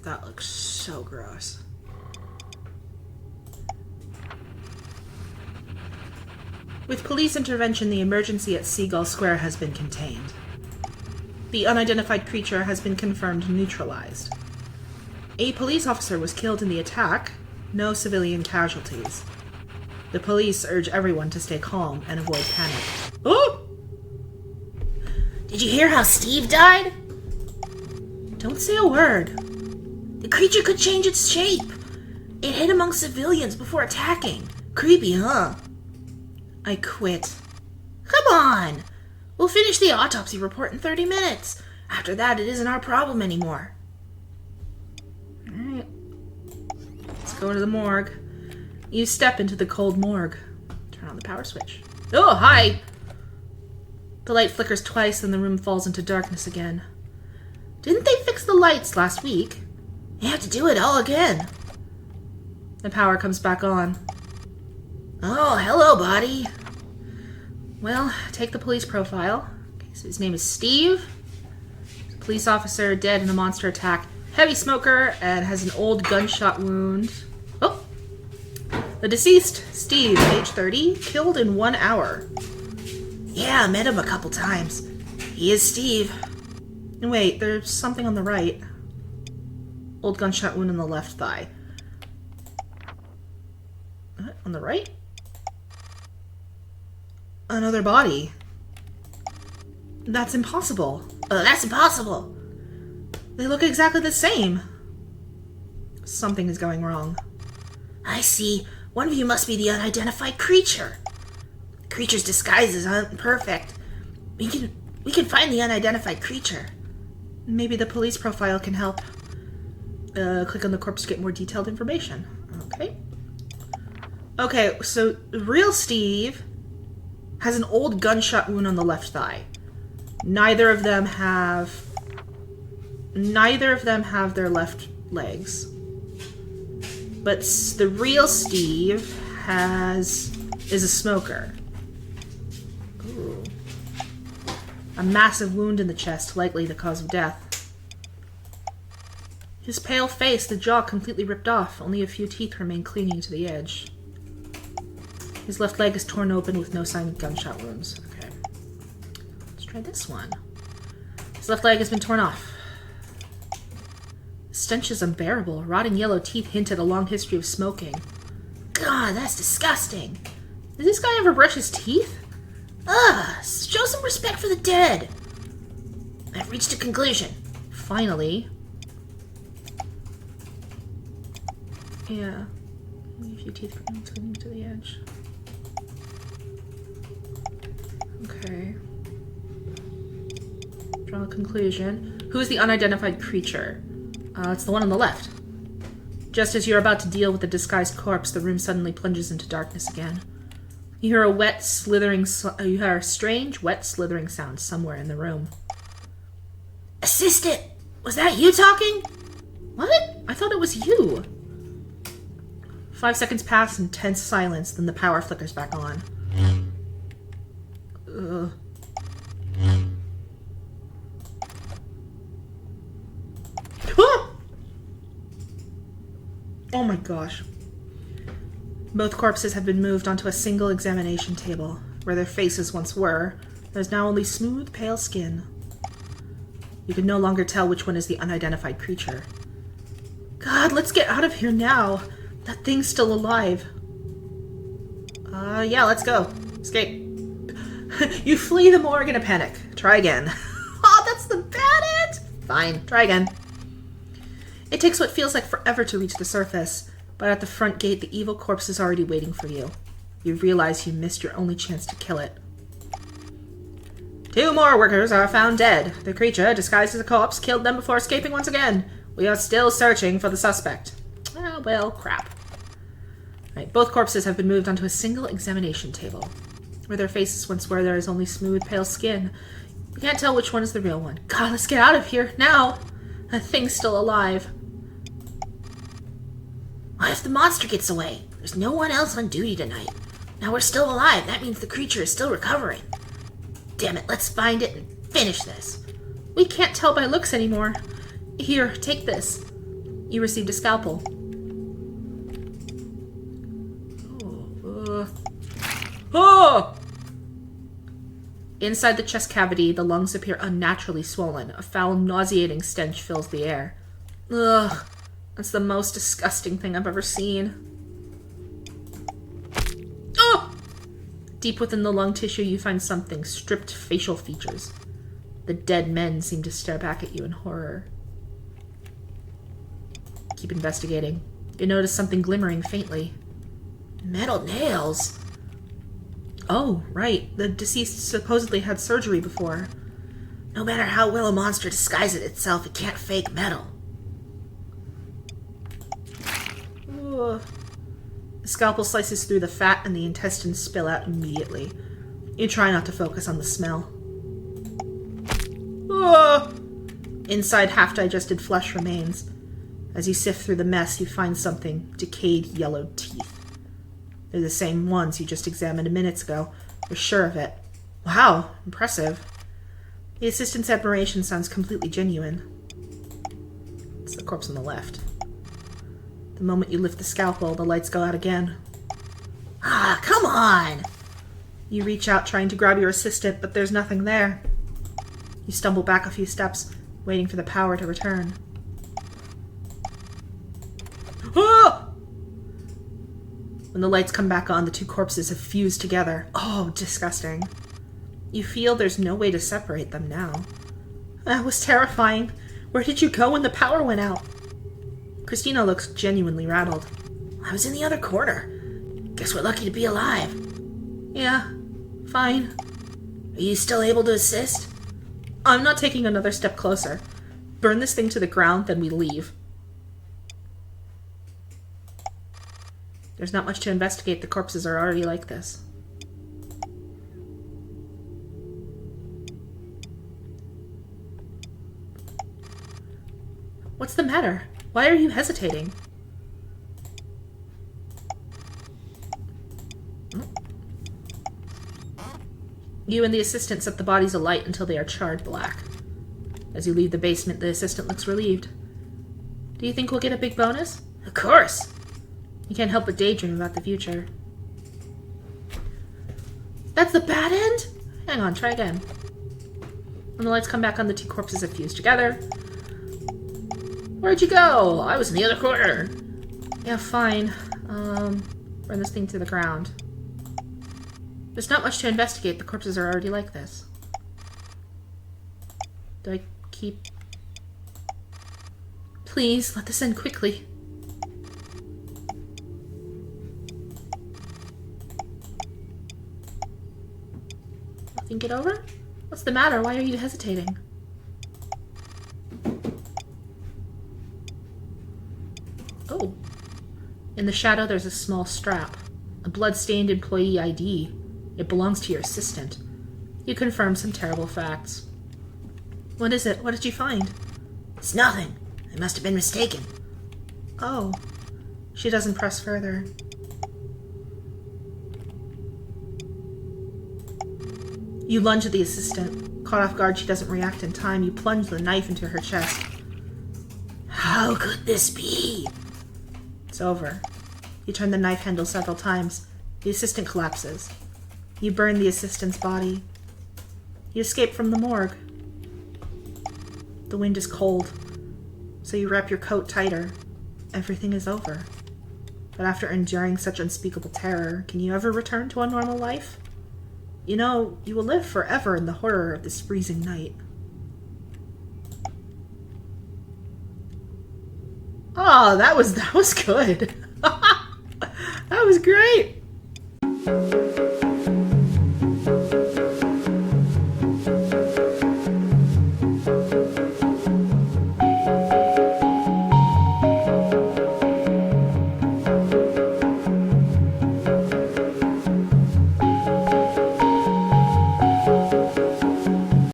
That looks so gross. With police intervention, the emergency at Seagull Square has been contained. The unidentified creature has been confirmed neutralized. A police officer was killed in the attack. No civilian casualties. The police urge everyone to stay calm and avoid panic. Oh! Did you hear how Steve died? Don't say a word. The creature could change its shape. It hid among civilians before attacking. Creepy, huh? I quit. Come on! We'll finish the autopsy report in 30 minutes. After that, it isn't our problem anymore. Alright. Let's go to the morgue. You step into the cold morgue. Turn on the power switch. Oh, hi! The light flickers twice, and the room falls into darkness again. Didn't they fix the lights last week? You have to do it all again. The power comes back on. Oh, hello, body. Well, take the police profile. Okay, so his name is Steve. Police officer, dead in a monster attack. Heavy smoker, and has an old gunshot wound. Oh! The deceased, Steve, age 30, killed in 1 hour. Yeah, I met him a couple times. He is Steve. Wait, there's something on the right. Old gunshot wound in the left thigh. What? On the right? Another body. That's impossible. That's impossible. They look exactly the same. Something is going wrong. I see. One of you must be the unidentified creature. The creature's disguises aren't perfect. We can find the unidentified creature. Maybe the police profile can help. Click on the corpse to get more detailed information. Okay. Okay, so real Steve has an old gunshot wound on the left thigh. Neither of them have their left legs. But the real Steve is a smoker. Ooh. A massive wound in the chest, likely the cause of death. His pale face, the jaw completely ripped off. Only a few teeth remain clinging to the edge. His left leg is torn open with no sign of gunshot wounds. Okay. Let's try this one. His left leg has been torn off. The stench is unbearable. Rotting yellow teeth hint at a long history of smoking. God, that's disgusting. Does this guy ever brush his teeth? Ugh, show some respect for the dead. I've reached a conclusion. Finally. Yeah. Only a few teeth clinging to the edge. Okay. Draw a conclusion. Who is the unidentified creature? It's the one on the left. Just as you're about to deal with the disguised corpse, the room suddenly plunges into darkness again. You hear a strange, wet, slithering sound somewhere in the room. Assistant! Was that you talking? What? I thought it was you. 5 seconds pass in tense silence, then the power flickers back on. Ugh. Oh my gosh. Both corpses have been moved onto a single examination table. Where their faces once were, there's now only smooth, pale skin. You can no longer tell which one is the unidentified creature. God, let's get out of here now. That thing's still alive. Yeah, let's go. Escape. You flee the morgue in a panic. Try again. Oh, that's the bad end! Fine, try again. It takes what feels like forever to reach the surface, but at the front gate, the evil corpse is already waiting for you. You realize you missed your only chance to kill it. 2 more workers are found dead. The creature, disguised as a corpse, killed them before escaping once again. We are still searching for the suspect. Ah, well, crap. Right, both corpses have been moved onto a single examination table. Where their faces once were, there is only smooth, pale skin. You can't tell which one is the real one. God, let's get out of here, now! That thing's still alive. What if the monster gets away? There's no one else on duty tonight. Now we're still alive. That means the creature is still recovering. Damn it, let's find it and finish this. We can't tell by looks anymore. Here, take this. You received a scalpel. Oh! Inside the chest cavity, the lungs appear unnaturally swollen. A foul, nauseating stench fills the air. Ugh. That's the most disgusting thing I've ever seen. Oh! Deep within the lung tissue, you find something. Stripped facial features. The dead men seem to stare back at you in horror. Keep investigating. You notice something glimmering faintly. Metal nails? Oh, right. The deceased supposedly had surgery before. No matter how well a monster disguises itself, it can't fake metal. Ugh. The scalpel slices through the fat and the intestines spill out immediately. You try not to focus on the smell. Ugh. Inside, half-digested flesh remains. As you sift through the mess, you find something. Decayed yellow teeth. They're the same ones you just examined minutes ago. You're sure of it. Wow, impressive. The assistant's admiration sounds completely genuine. It's the corpse on the left. The moment you lift the scalpel, the lights go out again. Ah, come on! You reach out trying to grab your assistant, but there's nothing there. You stumble back a few steps, waiting for the power to return. Ah! When the lights come back on, the two corpses have fused together. Oh, disgusting. You feel there's no way to separate them now. That was terrifying. Where did you go when the power went out? Christina looks genuinely rattled. I was in the other corner. Guess we're lucky to be alive. Yeah, fine. Are you still able to assist? I'm not taking another step closer. Burn this thing to the ground, then we leave. There's not much to investigate. The corpses are already like this. What's the matter? Why are you hesitating? You and the assistant set the bodies alight until they are charred black. As you leave the basement, the assistant looks relieved. Do you think we'll get a big bonus? Of course. You can't help but daydream about the future. That's the bad end? Hang on, try again. When the lights come back on, the two corpses have fused together. Where'd you go? I was in the other corner. Yeah, fine. Burn this thing to the ground. There's not much to investigate. The corpses are already like this. Do I keep... Please, let this end quickly. Think it over? What's the matter? Why are you hesitating? Oh. In the shadow, there's a small strap. A blood-stained employee ID. It belongs to your assistant. You confirm some terrible facts. What is it? What did you find? It's nothing. I must have been mistaken. Oh. She doesn't press further. You lunge at the assistant. Caught off guard, she doesn't react in time. You plunge the knife into her chest. How could this be? It's over. You turn the knife handle several times. The assistant collapses. You burn the assistant's body. You escape from the morgue. The wind is cold, so you wrap your coat tighter. Everything is over. But after enduring such unspeakable terror, can you ever return to a normal life? You know, you will live forever in the horror of this freezing night. Oh, that was good. That was great.